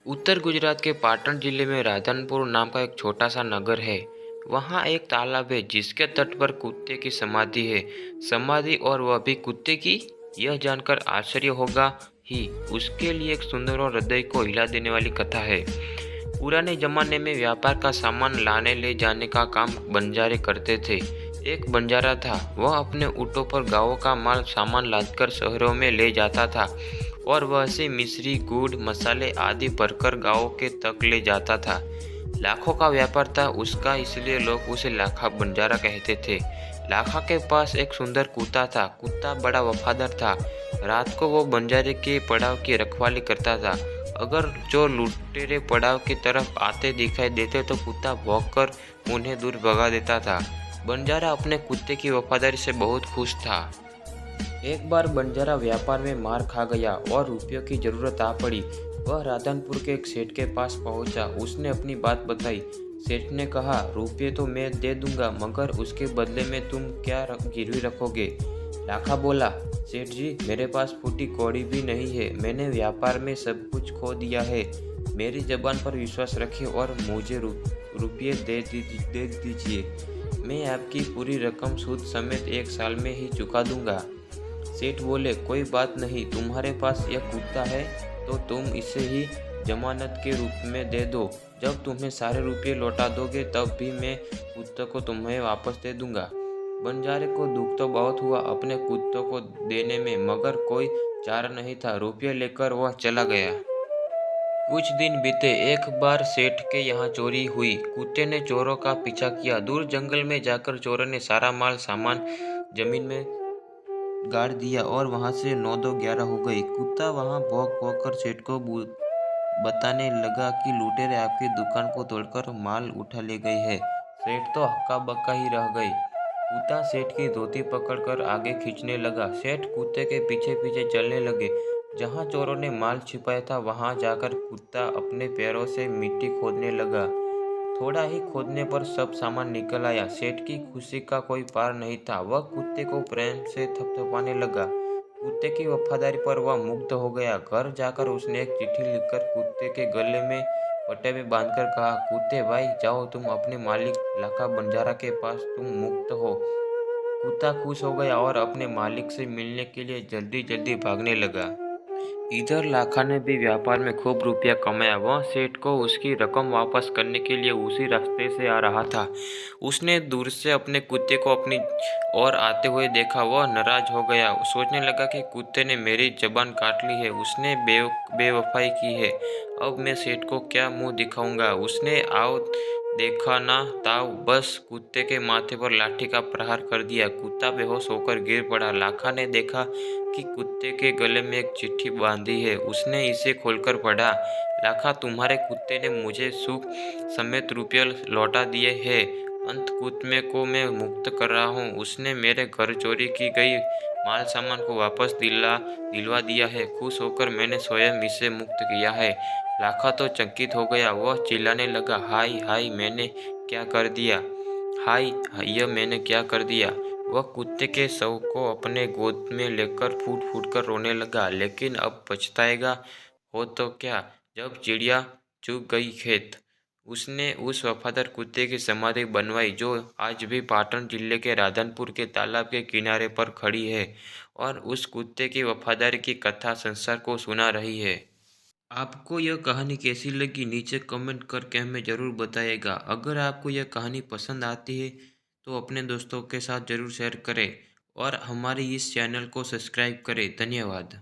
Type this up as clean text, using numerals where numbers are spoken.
उत्तर गुजरात के पाटण जिले में राधनपुर नाम का एक छोटा सा नगर है। वहाँ एक तालाब है जिसके तट पर कुत्ते की समाधि है। समाधि और वह भी कुत्ते की। यह जानकर आश्चर्य होगा ही। उसके लिए एक सुंदर और हृदय को हिला देने वाली कथा है। पुराने जमाने में व्यापार का सामान लाने ले जाने का काम बंजारे करते थे। एक बंजारा था। वह अपने ऊँटों पर गांवों का माल सामान लादकर शहरों में ले जाता था और वह से मिश्री, गुड़, मसाले आदि भरकर गांवों के तक ले जाता था। लाखों का व्यापार था उसका, इसलिए लोग उसे लाखा बंजारा कहते थे। लाखा के पास एक सुंदर कुत्ता था। कुत्ता बड़ा वफादार था। रात को वो बंजारे के पड़ाव की रखवाली करता था। अगर चोर लुटेरे पड़ाव की तरफ आते दिखाई देते तो कुत्ता भौंककर उन्हें दूर भगा देता था। बंजारा अपने कुत्ते की वफादारी से बहुत खुश था। एक बार बंजारा व्यापार में मार खा गया और रुपयों की जरूरत आ पड़ी। वह राधनपुर के एक सेठ के पास पहुंचा। उसने अपनी बात बताई। सेठ ने कहा, रुपये तो मैं दे दूंगा, मगर उसके बदले में तुम क्या गिरवी रखोगे? लाखा बोला, सेठ जी, मेरे पास फूटी कौड़ी भी नहीं है। मैंने व्यापार में सब कुछ खो दिया है। मेरी जबान पर विश्वास रखिए और मुझे रुपये दे दीजिए। मैं आपकी पूरी रकम सूद समेत 1 साल में ही चुका दूंगा। सेठ बोले, कोई बात नहीं, तुम्हारे पास यह कुत्ता है तो तुम इसे ही जमानत के रूप में दे दो। जब तुम्हें सारे रुपये लौटा दोगे तब भी मैं कुत्ते को तुम्हें वापस दे दूंगा। बंजारे को दुख तो बहुत हुआ अपने कुत्तों को देने में, मगर कोई चारा नहीं था। रुपये लेकर वह चला गया। कुछ दिन बीते। एक बार सेठ के यहाँ चोरी हुई। कुत्ते ने चोरों का पीछा किया। दूर जंगल में जाकर चोरों ने सारा माल सामान जमीन में गाड़ दिया और वहां से 9-2-11 हो गई। कुत्ता वहां भौंक भौंक कर सेठ को बताने लगा कि लुटेरे आपकी दुकान को तोड़कर माल उठा ले गए हैं। सेठ तो हक्का बक्का ही रह गई। कुत्ता सेठ की धोती पकड़कर आगे खींचने लगा। सेठ कुत्ते के पीछे पीछे चलने लगे। जहां चोरों ने माल छिपाया था वहां जाकर कुत्ता अपने पैरों से मिट्टी खोदने लगा। थोड़ा ही खोदने पर सब सामान निकल आया। सेठ की खुशी का कोई पार नहीं था। वह कुत्ते को प्रेम से थपथपाने लगा। कुत्ते की वफादारी पर वह मुग्ध हो गया। घर जाकर उसने एक चिट्ठी लिखकर कुत्ते के गले में पट्टे में बांधकर कहा, कुत्ते भाई, जाओ तुम अपने मालिक लाखा बंजारा के पास, तुम मुक्त हो। कुत्ता खुश हो गया और अपने मालिक से मिलने के लिए जल्दी जल्दी भागने लगा। इधर लाखा ने भी व्यापार में खूब रुपया कमाया। वह सेठ को उसकी रकम वापस करने के लिए उसी रास्ते से आ रहा था। उसने दूर से अपने कुत्ते को अपनी ओर आते हुए देखा। वह नाराज हो गया। सोचने लगा कि कुत्ते ने मेरी जबान काट ली है, उसने बेवफाई की है। अब मैं सेठ को क्या मुंह दिखाऊंगा? उसने आओ देखा ना ताऊ, बस कुत्ते के माथे पर लाठी का प्रहार कर दिया। कुत्ता बेहोश होकर गिर पड़ा। लाखा ने देखा कि कुत्ते के गले में एक चिट्ठी बांधी है। उसने इसे खोलकर पढ़ा। लाखा, तुम्हारे कुत्ते ने मुझे सुख समेत रुपये लौटा दिए हैं। अंत कुत्ते को मैं मुक्त कर रहा हूँ। उसने मेरे घर चोरी की गई माल सामान को वापस दिलवा दिया है। खुश होकर मैंने स्वयं इसे मुक्त किया है। लाखा तो चकित हो गया। वह चिल्लाने लगा, हाय हाय, मैंने क्या कर दिया? हाय, यह मैंने क्या कर दिया? वह कुत्ते के शव को अपने गोद में लेकर फूट फूट कर रोने लगा। लेकिन अब पछताएगा हो तो क्या, जब चिड़िया चुग गई खेत। उसने उस वफादार कुत्ते की समाधि बनवाई जो आज भी पाटन जिले के राधनपुर के तालाब के किनारे पर खड़ी है और उस कुत्ते की वफादारी की कथा संसार को सुना रही है। आपको यह कहानी कैसी लगी नीचे कमेंट करके हमें ज़रूर बताइएगा। अगर आपको यह कहानी पसंद आती है तो अपने दोस्तों के साथ ज़रूर शेयर करें और हमारे इस चैनल को सब्सक्राइब करें। धन्यवाद।